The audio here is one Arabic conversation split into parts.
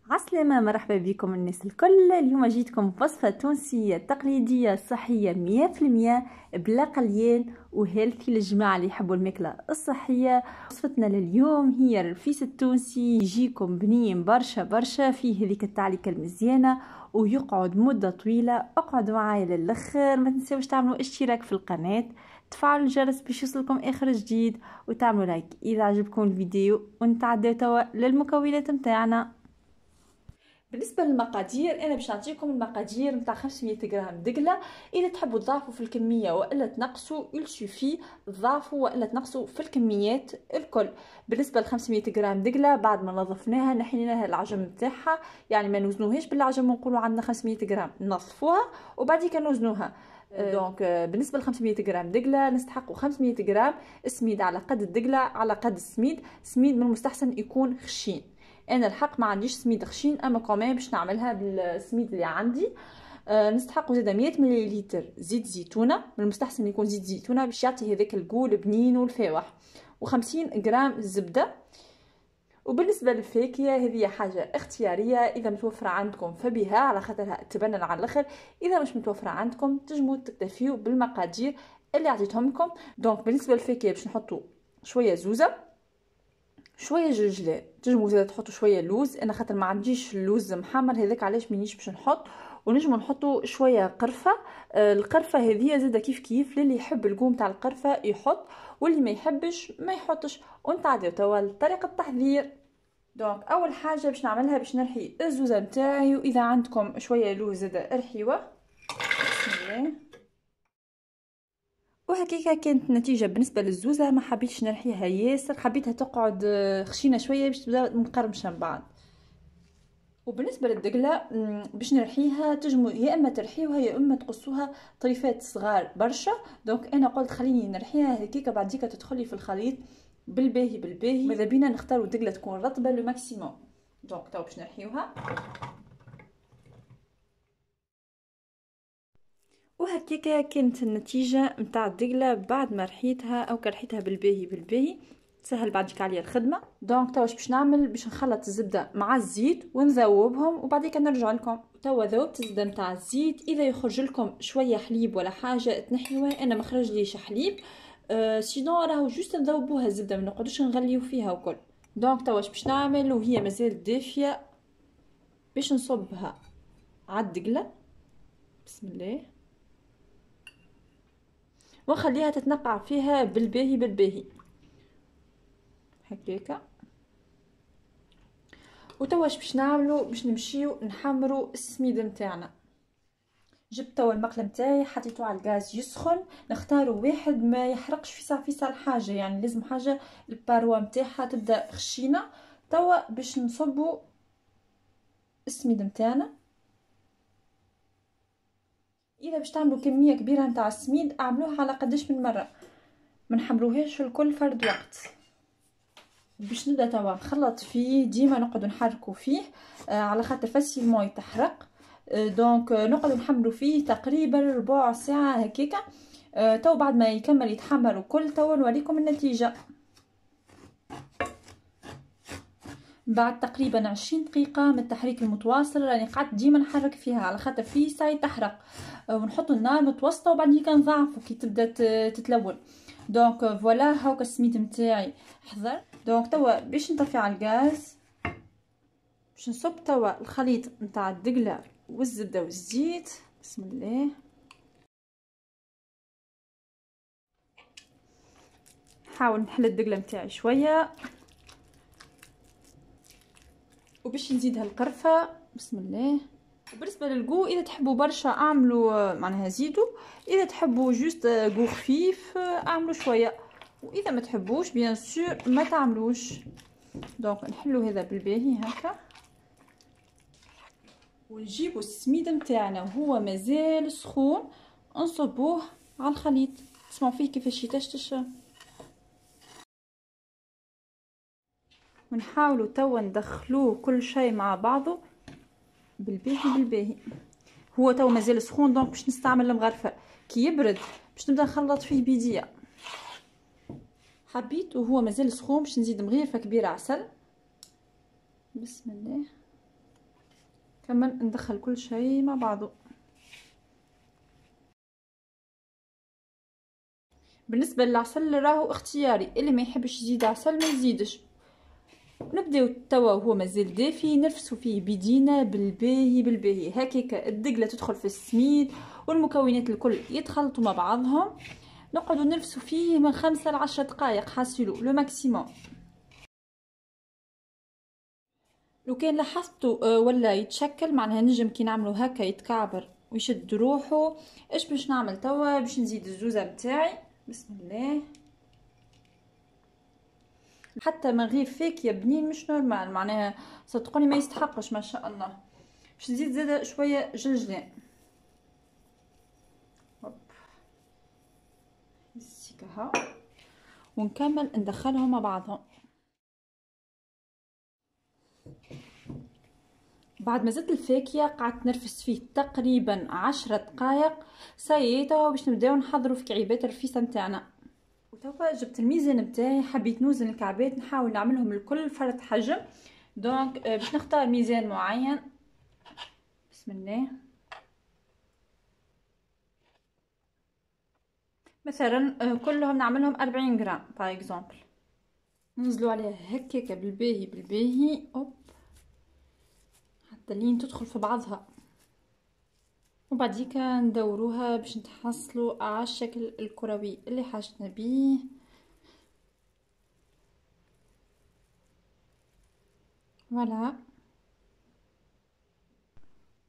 عسلامة، مرحبا بكم الناس الكل. اليوم جيتكم بوصفة تونسية تقليدية صحية 100% بلا قليان وهيلثي للجماعة اللي يحبوا الماكلة الصحية. وصفتنا لليوم هي الرفيس التونسي، يجيكم بنين برشا برشا، فيه هذيك التعليكة المزيانة ويقعد مدة طويلة. اقعدوا معايا للآخر، ما تنسوش تعملوا اشتراك في القناة، تفعلوا الجرس باش يوصلكم اخر جديد، وتعملوا لايك اذا عجبكم الفيديو. ونتعداو توا للمكونات متاعنا. بالنسبه للمقادير انا باش نعطيكم المقادير نتاع 500 غرام دقله. اذا تحبوا تضاعفوا في الكميه والا تنقصوا يلسوفي تضاعفوا والا تنقصوا في الكميات الكل. بالنسبه ل 500 غرام دقله بعد ما نظفناها نحينا لها العجم نتاعها، يعني ما نوزنوهاش بالعجم ونقولوا عندنا 500 غرام، نصفوها وبعد كده نوزنوها. دونك بالنسبه ل 500 غرام دقله نستحقوا 500 غرام سميد على قد الدقله على قد السميد. سميد من المستحسن يكون خشين، انا الحق ما عنديش سميد خشين اما كمان باش نعملها بالسميد اللي عندي. نستحق زاده 100 مليلتر زيت زيتونه، من المستحسن يكون زيت زيتونه باش يعطي هذاك القول البنين والفاوح، و50 غرام زبده. وبالنسبه للفاكهه هذه حاجه اختياريه، اذا متوفره عندكم فبها على خاطرها تبنن على الاخر، اذا مش متوفره عندكم تجموا تكتفيوا بالمقادير اللي عطيتهم لكم. دونك بالنسبه للفاكهه باش نحطوا شويه زوزه، شويه جرجلان، تنجموا زاده تحطوا شويه لوز، انا خاطر ما عنديش اللوز محمر هذاك علاش مانيش باش نحط. ونجموا نحطوا شويه قرفه. القرفه هذه زاده كيف كيف، للي يحب القوم تاع القرفه يحط واللي ما يحبش ما يحطش. ونتعداو توا لطريقه التحضير. دونك اول حاجه باش نعملها باش نرحي الزوزه نتاعي، واذا عندكم شويه لوز زاده ارحيوه. بسم الله. وهكيكا كانت النتيجه بالنسبه للزوزه، ما حبيتش نرحيها ياسر، حبيتها تقعد خشينه شويه باش تبدا مقرمشه من بعد. وبالنسبه للدقله باش نرحيها تجموا يا اما ترحيوها يا اما تقصوها طريفات صغار برشا. دونك انا قلت خليني نرحيها هكيكا بعديكا تدخلي في الخليط بالباهي بالباهي. ماذا بينا نختاروا الدقله تكون رطبه لو ماكسيموم. دونك تو باش نرحيوها. وهكيكا كانت النتيجه نتاع الدقله بعد ما رحيتها او كرحيتها بالباهي بالباهي. سهل بعديك عليا الخدمه. دونك توا باش نعمل باش نخلط الزبده مع الزيت ونذوبهم وبعديك نرجع لكم. توا ذوبت الزبده نتاع الزيت، اذا يخرج لكم شويه حليب ولا حاجه تنحيوها، انا ما خرج ليش حليب. سينو راهو جوست نذوبوها الزبده، ما نقعدوش نغليو فيها وكل. دونك توا باش نعمل وهي مازال دافيه باش نصبها على الدقله. بسم الله. ونخليها تتنقع فيها بالباهي بالباهي هكاكا. وتوا باش نعملو باش نمشيو نحمرو السميد نتاعنا. جبت توا المقله نتاعي حطيته على الغاز يسخن، نختاروا واحد ما يحرقش فيسع الحاجه، يعني لازم حاجه الباروا نتاعها تبدا خشينه. توا باش نصبوا السميد نتاعنا. اذا باش تعملوا كميه كبيره نتاع السميد اعملوها على قداش من مره، ما نحمروهاش في الكل فرد وقت. باش نبدا توا نخلط فيه، ديما نقعدوا نحركوا فيه على خاطر فاسيلمون يتحرق. دونك نقعدوا نحمروا فيه تقريبا ربع ساعه هكاكا. تو بعد ما يكمل يتحمر وكل توا نوريكم النتيجه. بعد تقريبا 20 دقيقه من التحريك المتواصل، راني قعدت ديما نحرك فيها على خاطر فيه ساعه يتحرق. ونحطوا النار متوسطه وبعدين نضاعفوا كي تبدا تتلون. دونك فوالا هاكا السميد نتاعي حضر. دونك توا باش نطفي على الغاز، باش نصب توا الخليط نتاع الدقله والزبده والزيت. بسم الله. نحاول نحل الدقله نتاعي شويه وباش نزيدها القرفه. بسم الله. وبالنسبه للقو اذا تحبوا برشا اعملوا معناها زيدوا، اذا تحبوا جوست قو خفيف اعملوا شويه، واذا ما تحبوش بيان سور ما تعملوش. دونك نحلو هذا بالباهي هكا، ونجيبوا السميد نتاعنا وهو مازال سخون نصبوه على الخليط. تسمعوا فيه كيفاش يتشتش. ونحاولوا توا ندخلوه كل شيء مع بعضه بالباهي بالباهي. هو توا مازال سخون دونك باش نستعمل المغرفه، كي يبرد باش نبدا نخلط فيه بيديا. حبيت وهو مازال سخون باش نزيد مغرفه كبيره عسل. بسم الله. كمان ندخل كل شيء مع بعضه. بالنسبه للعسل راهو اختياري، اللي ما يحبش يزيد عسل ما يزيدش. نبداو توا وهو مازال دافي نرفسو فيه بيدينا بالباهي بالباهي هكاك. الدقله تدخل في السميد والمكونات الكل يتخلطوا مع بعضهم. نقعدوا نرفسو فيه من 5 ل 10 دقائق حاسيلو لو ماكسيموم. لو كان لاحظتوا ولا يتشكل معناها نجم كي نعملو هكا يتكعبر ويشد روحه. ايش باش نعمل توا؟ باش نزيد الزوزه بتاعي. بسم الله. حتى من غير فاكهه بنين مش نورمال معناها، صدقوني ما يستحقش ما شاء الله. باش نزيد زاده شويه جلجلان. هوب هسيكا ونكمل ندخلهم مع بعضهم. بعد ما زدت الفاكهه قعدت نرفس فيه تقريبا 10 دقائق. سايي باش نبداو نحضروا في كعيبات الرفيسه نتاعنا. وتوا جبت الميزان بتاعي، حبيت نوزن الكعبات نحاول نعملهم الكل فرد حجم. دونك باش نختار ميزان معين. بسم الله. مثلا كلهم نعملهم 40 غرام باغ اكزومبل. ننزلوا عليها هكاك بالباهي بالباهي اوب حتى لين تدخل في بعضها، وبعديكا ندوروها باش نتحصلوا على الشكل الكروي اللي حاجتنا بيه. فوالا.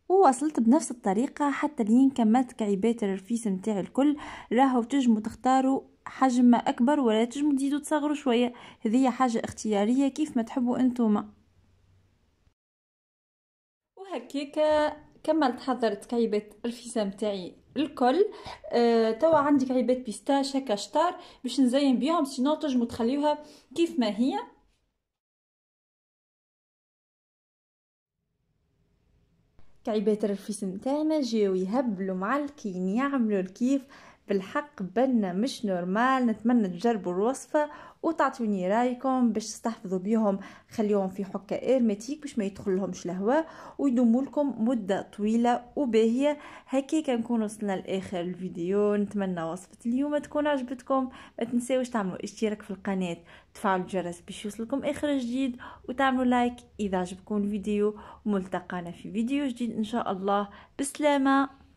ووصلت بنفس الطريقة حتى لين كملت كعيبات الرفيس متاعي الكل. راهو تجموا تختاروا حجم اكبر ولا تجموا تزيدوا تصغروا شوية، هذه حاجة اختيارية كيف ما تحبوا انتوما. وهكاك كملت حضرت كعيبات الرفيسة متاعي الكل. توا عندي كعيبات بيستاش هكا شطار باش نزين بيهم، سينو تجموا تخليوها كيف ما هي. كعيبات الرفيس متاعنا جاو يهبلوا معلكين يعملوا الكيف. بالحق بنا مش نورمال. نتمنى تجربوا الوصفة وتعطوني رايكم باش تستحفظوا بيهم. خليهم في حكة ارميتيك باش ما يدخلهمش الهواء ويدوموا لكم مدة طويلة وباهية. هكاك نكون وصلنا لاخر الفيديو. نتمنى وصفة اليوم تكون عجبتكم. ما تنساوش تعملوا اشتراك في القناة، تفعلوا الجرس باش يوصلكم اخر جديد، وتعملوا لايك اذا عجبكم الفيديو. وملتقانا في فيديو جديد ان شاء الله. بسلامة.